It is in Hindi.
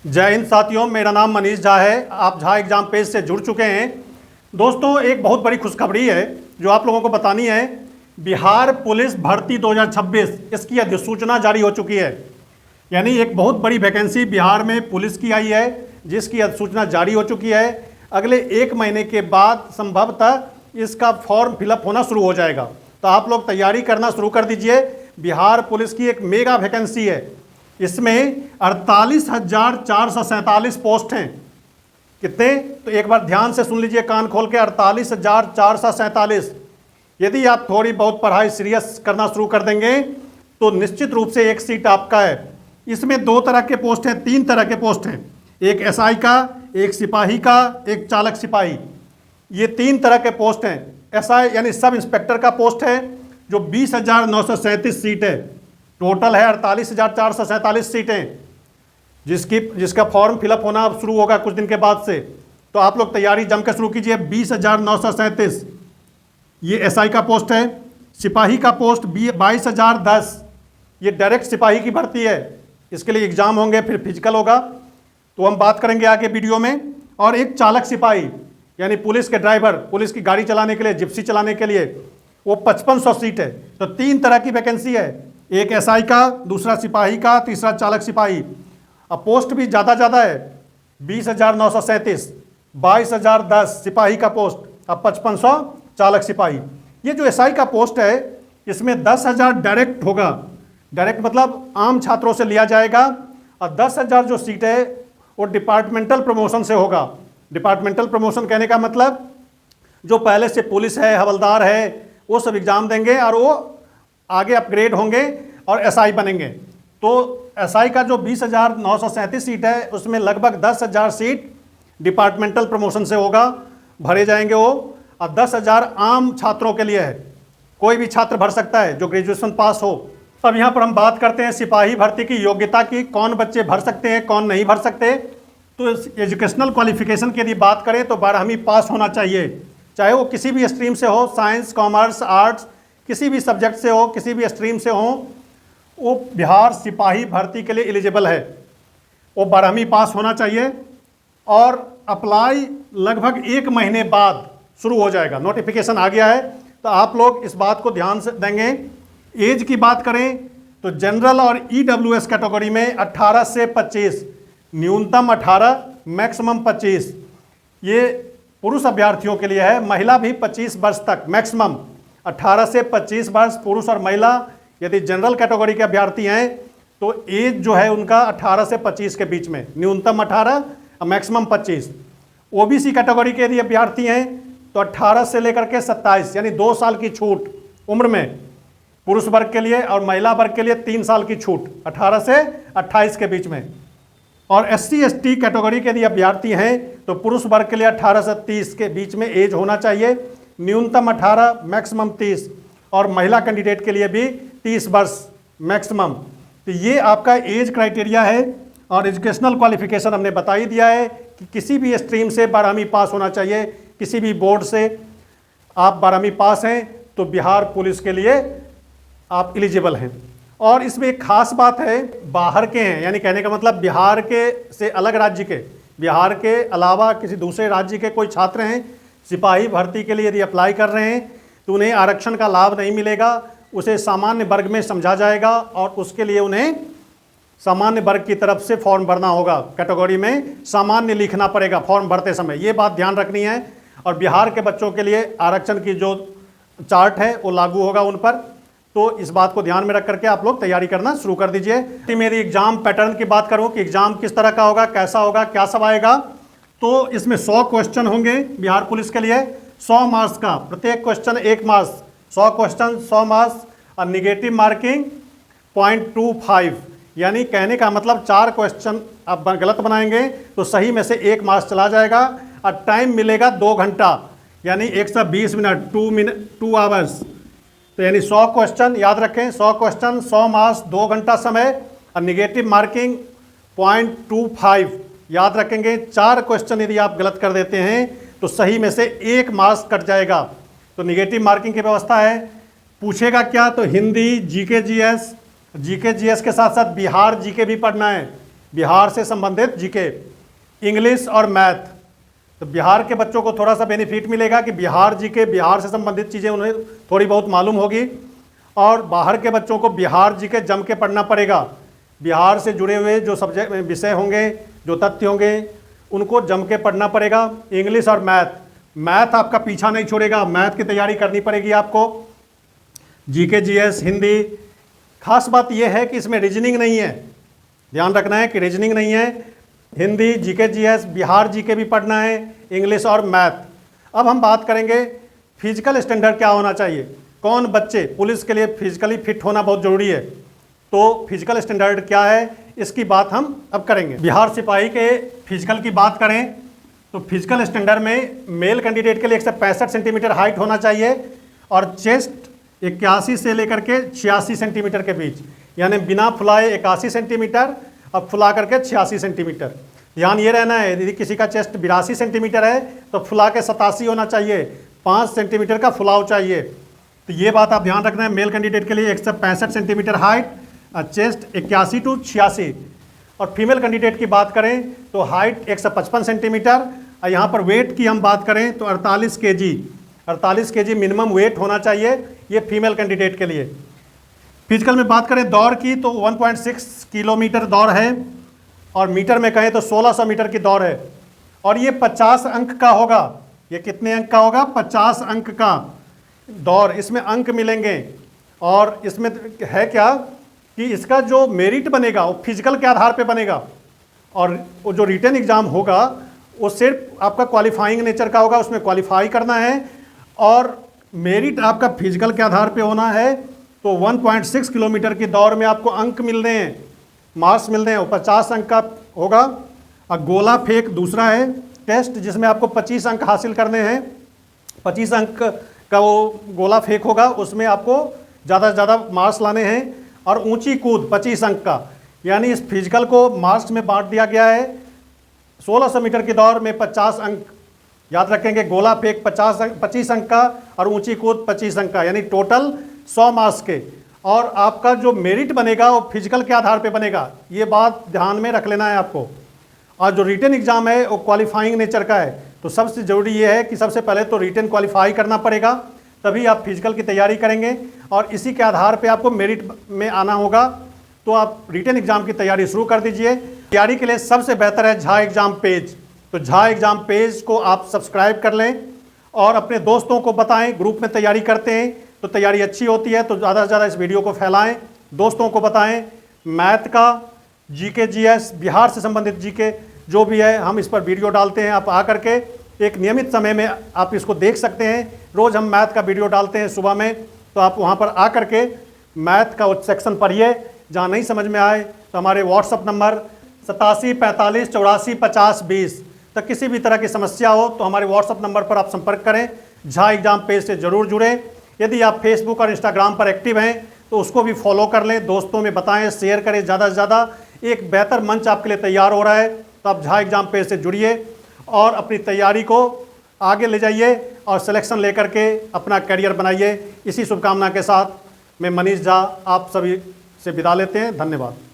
जय हिंद साथियों, मेरा नाम मनीष झा है। आप झा एग्जाम पेज से जुड़ चुके हैं। दोस्तों, एक बहुत बड़ी खुशखबरी है जो आप लोगों को बतानी है। बिहार पुलिस भर्ती 2026 इसकी अधिसूचना जारी हो चुकी है। यानी एक बहुत बड़ी वैकेंसी बिहार में पुलिस की आई है, जिसकी अधिसूचना जारी हो चुकी है। अगले 1 महीने के बाद संभवतः इसका फॉर्म फिलअप होना शुरू हो जाएगा। तो आप लोग तैयारी करना शुरू कर दीजिए। बिहार पुलिस की एक मेगा वैकेंसी है। इसमें 48,447 पोस्ट हैं। कितने? तो एक बार ध्यान से सुन लीजिए, कान खोल के, 48,447। यदि आप थोड़ी बहुत पढ़ाई सीरियस करना शुरू कर देंगे तो निश्चित रूप से एक सीट आपका है। इसमें 2 तरह के पोस्ट हैं, 3 तरह के पोस्ट हैं। एक एसआई का, एक सिपाही का, एक चालक सिपाही। ये 3 तरह के पोस्ट हैं। एसआई यानी सब इंस्पेक्टर का पोस्ट है जो 20,937 सीट है। टोटल है 48,447 सीटें, जिसका फॉर्म फिलअप होना अब शुरू होगा कुछ दिन के बाद से। तो आप लोग तैयारी जमकर शुरू कीजिए। 20,937 ये एसआई का पोस्ट है। सिपाही का पोस्ट 22,010, ये डायरेक्ट सिपाही की भर्ती है। इसके लिए एग्जाम होंगे, फिर फिजिकल होगा, तो हम बात करेंगे आगे वीडियो में। और एक चालक सिपाही यानी पुलिस के ड्राइवर, पुलिस की गाड़ी चलाने के लिए, जिप्सी चलाने के लिए, वो 5500 सीट है। तो 3 तरह की वैकेंसी है, एक एसआई का, दूसरा सिपाही का, तीसरा चालक सिपाही। अब पोस्ट भी ज़्यादा है। 20,937, 22,010 सिपाही का पोस्ट, अब 5500 चालक सिपाही। ये जो एसआई का पोस्ट है, इसमें 10,000 डायरेक्ट होगा। डायरेक्ट मतलब आम छात्रों से लिया जाएगा, और 10,000 जो सीट है वो डिपार्टमेंटल प्रमोशन से होगा। डिपार्टमेंटल प्रमोशन कहने का मतलब जो पहले से पुलिस है, हवलदार है, वो सब एग्ज़ाम देंगे और वो आगे अपग्रेड होंगे और एसआई बनेंगे। तो एसआई का जो 20,937 सीट है, उसमें लगभग 10,000 सीट डिपार्टमेंटल प्रमोशन से होगा, भरे जाएंगे वो। और 10,000 आम छात्रों के लिए है, कोई भी छात्र भर सकता है जो ग्रेजुएशन पास हो। अब यहाँ पर हम बात करते हैं सिपाही भर्ती की योग्यता की, कौन बच्चे भर सकते हैं, कौन नहीं भर सकते। तो एजुकेशनल क्वालिफिकेशन की यदि बात करें तो 12वीं पास होना चाहिए, चाहे वो किसी भी स्ट्रीम से हो, साइंस, कॉमर्स, आर्ट्स, किसी भी सब्जेक्ट से हो, किसी भी स्ट्रीम से हो, वो बिहार सिपाही भर्ती के लिए एलिजिबल है। वो 12वीं पास होना चाहिए। और अप्लाई लगभग 1 महीने बाद शुरू हो जाएगा। नोटिफिकेशन आ गया है, तो आप लोग इस बात को ध्यान से देंगे। एज की बात करें तो जनरल और ईडब्ल्यूएस कैटेगरी में 18 से 25, न्यूनतम 18, मैक्सिमम 25, ये पुरुष अभ्यर्थियों के लिए है। महिला भी 25 वर्ष तक, मैक्सिमम 18 से 25 वर्ष पुरुष और महिला। यदि जनरल कैटेगरी के अभ्यर्थी हैं तो एज जो है उनका 18 से 25 के बीच में, न्यूनतम 18 और मैक्सिमम 25। ओबीसी कैटेगरी के यदि अभ्यर्थी हैं तो 18 से लेकर के 27, यानी 2 साल की छूट उम्र में पुरुष वर्ग के लिए, और महिला वर्ग के लिए 3 साल की छूट 18 से 28 के बीच में। और SC/ST कैटेगरी के यदि अभ्यर्थी हैं तो पुरुष वर्ग के लिए 18 से 30 के बीच में एज होना चाहिए, न्यूनतम 18, मैक्सिमम 30। और महिला कैंडिडेट के लिए भी 30 वर्ष मैक्सिमम। तो ये आपका एज क्राइटेरिया है। और एजुकेशनल क्वालिफिकेशन हमने बता ही दिया है कि किसी भी स्ट्रीम से 12वीं पास होना चाहिए, किसी भी बोर्ड से आप 12वीं पास हैं तो बिहार पुलिस के लिए आप एलिजिबल हैं। और इसमें एक खास बात है, बाहर के हैं, यानी कहने का मतलब बिहार के से अलग राज्य के, बिहार के अलावा किसी दूसरे राज्य के कोई छात्र हैं, सिपाही भर्ती के लिए यदि अप्लाई कर रहे हैं तो उन्हें आरक्षण का लाभ नहीं मिलेगा। उसे सामान्य वर्ग में समझा जाएगा और उसके लिए उन्हें सामान्य वर्ग की तरफ से फॉर्म भरना होगा। कैटेगरी में सामान्य लिखना पड़ेगा फॉर्म भरते समय, ये बात ध्यान रखनी है। और बिहार के बच्चों के लिए आरक्षण की जो चार्ट है वो लागू होगा उन पर। तो इस बात को ध्यान में रख करके आप लोग तैयारी करना शुरू कर दीजिए। मेरी एग्जाम पैटर्न की बात करूं कि एग्जाम किस तरह का होगा, कैसा होगा, क्या सब आएगा, तो इसमें 100 क्वेश्चन होंगे बिहार पुलिस के लिए, 100 मार्क्स का, प्रत्येक क्वेश्चन 1 मार्क्स, 100 क्वेश्चन 100 मार्क्स। और निगेटिव मार्किंग 0.25, यानी कहने का मतलब 4 क्वेश्चन आप गलत बनाएंगे तो सही में से 1 मार्क्स चला जाएगा। और टाइम मिलेगा 2 घंटा, यानी 120 मिनट, 2 आवर्स। तो यानी 100 क्वेश्चन याद रखें, 100 क्वेश्चन 100 मार्क्स, 2 घंटा समय। और निगेटिव मार्किंग 0.25 याद रखेंगे। 4 क्वेश्चन यदि आप गलत कर देते हैं तो सही में से 1 मार्क्स कट जाएगा। तो निगेटिव मार्किंग की व्यवस्था है। पूछेगा क्या? तो हिंदी, जीके जीएस के साथ साथ बिहार जीके भी पढ़ना है। बिहार से संबंधित जीके, इंग्लिश और मैथ। तो बिहार के बच्चों को थोड़ा सा बेनिफिट मिलेगा कि बिहार जीके, बिहार से संबंधित चीज़ें उन्हें थोड़ी बहुत मालूम होगी, और बाहर के बच्चों को बिहार जीके जम के पढ़ना पड़ेगा। बिहार से जुड़े हुए जो सब्जेक्ट विषय होंगे, जो तथ्य होंगे, उनको जम के पढ़ना पड़ेगा। इंग्लिश और मैथ आपका पीछा नहीं छोड़ेगा, मैथ की तैयारी करनी पड़ेगी आपको। GK, GS, Hindi. खास बात यह है कि इसमें रीजनिंग नहीं है, ध्यान रखना है कि रीजनिंग नहीं है। Hindi, GK, GS, Bihar GK भी पढ़ना है, इंग्लिश और मैथ। अब हम बात करेंगे फिजिकल स्टैंडर्ड क्या होना चाहिए। कौन बच्चे, पुलिस के लिए फिजिकली फिट होना बहुत ज़रूरी है, तो फिजिकल स्टैंडर्ड क्या है इसकी बात हम अब करेंगे। बिहार सिपाही के फिजिकल की बात करें तो फिजिकल स्टैंडर्ड में मेल कैंडिडेट के लिए 165 सेंटीमीटर हाइट होना चाहिए, और चेस्ट 81 से लेकर के 86 सेंटीमीटर के बीच, यानी बिना फुलाए 81 सेंटीमीटर और फुला करके 86 सेंटीमीटर। ध्यान ये रहना है, यदि किसी का चेस्ट 82 सेंटीमीटर है तो फुला के 87 होना चाहिए, 5 सेंटीमीटर का फुलाव चाहिए। तो ये बात आप ध्यान रखना है। मेल कैंडिडेट के लिए 165 सेंटीमीटर हाइट, चेस्ट 81 टू 86। और फीमेल कैंडिडेट की बात करें तो हाइट 155 सेंटीमीटर, और यहाँ पर वेट की हम बात करें तो 48 केजी मिनिमम वेट होना चाहिए, ये फीमेल कैंडिडेट के लिए। फिजिकल में बात करें दौड़ की तो 1.6 किलोमीटर दौड़ है, और मीटर में कहें तो 1600 मीटर की दौड़ है, और ये 50 अंक का होगा। ये कितने अंक का होगा? 50 अंक का दौड़, इसमें अंक मिलेंगे। और इसमें है क्या कि इसका जो मेरिट बनेगा वो फिजिकल के आधार पे बनेगा, और वो जो रिटन एग्ज़ाम होगा वो सिर्फ आपका क्वालिफाइंग नेचर का होगा, उसमें क्वालिफाई करना है, और मेरिट आपका फिजिकल के आधार पे होना है। तो 1.6 किलोमीटर की दौड़ में आपको अंक मिल रहे हैं, मार्क्स मिल रहे हैं, वो 50 अंक का होगा। और गोला फेंक दूसरा है टेस्ट, जिसमें आपको 25 अंक हासिल करने हैं। 25 अंक का वो गोला फेंक होगा, उसमें आपको ज़्यादा से ज़्यादा मार्क्स लाने हैं। और ऊंची कूद 25 अंक का, यानी इस फिजिकल को मार्क्स में बांट दिया गया है। 1600 मीटर की दौड़ में 50 अंक, याद रखेंगे, गोला फेंक 25 अंक का और ऊंची कूद 25 अंक का, यानी टोटल 100 मार्क्स के। और आपका जो मेरिट बनेगा वो फिजिकल के आधार पे बनेगा, ये बात ध्यान में रख लेना है आपको। और जो रिटन एग्ज़ाम है वो क्वालिफाइंग नेचर का है, तो सबसे ज़रूरी ये है कि सबसे पहले तो रिटन क्वालिफाई करना पड़ेगा, तभी आप फिजिकल की तैयारी करेंगे, और इसी के आधार पे आपको मेरिट में आना होगा। तो आप रिटन एग्ज़ाम की तैयारी शुरू कर दीजिए। तैयारी के लिए सबसे बेहतर है झा एग्ज़ाम पेज, तो झा एग्ज़ाम पेज को आप सब्सक्राइब कर लें और अपने दोस्तों को बताएं। ग्रुप में तैयारी करते हैं तो तैयारी अच्छी होती है, तो ज़्यादा से ज़्यादा इस वीडियो को फैलाएं, दोस्तों को बताएं। मैथ का, जीके, जीएस, बिहार से संबंधित जीके जो भी है, हम इस पर वीडियो डालते हैं। आप आकर के एक नियमित समय में आप इसको देख सकते हैं। रोज़ हम मैथ का वीडियो डालते हैं सुबह में, तो आप वहाँ पर आकर के मैथ का सेक्शन पढ़िए। जहाँ नहीं समझ में आए तो हमारे व्हाट्सअप नंबर 87 45 84 50 20 तक किसी भी तरह की समस्या हो तो हमारे व्हाट्सअप नंबर पर आप संपर्क करें। झा एग्ज़ाम पेज से ज़रूर जुड़ें। यदि आप फेसबुक और इंस्टाग्राम पर एक्टिव हैं तो उसको भी फॉलो कर लें, दोस्तों में बताएं, शेयर करें ज़्यादा से ज़्यादा। एक बेहतर मंच आपके लिए तैयार हो रहा है, तो आप झा एग्ज़ाम पेज से जुड़िए और अपनी तैयारी को आगे ले जाइए और सिलेक्शन लेकर के अपना करियर बनाइए। इसी शुभकामना के साथ मैं मनीष झा आप सभी से विदा लेते हैं। धन्यवाद।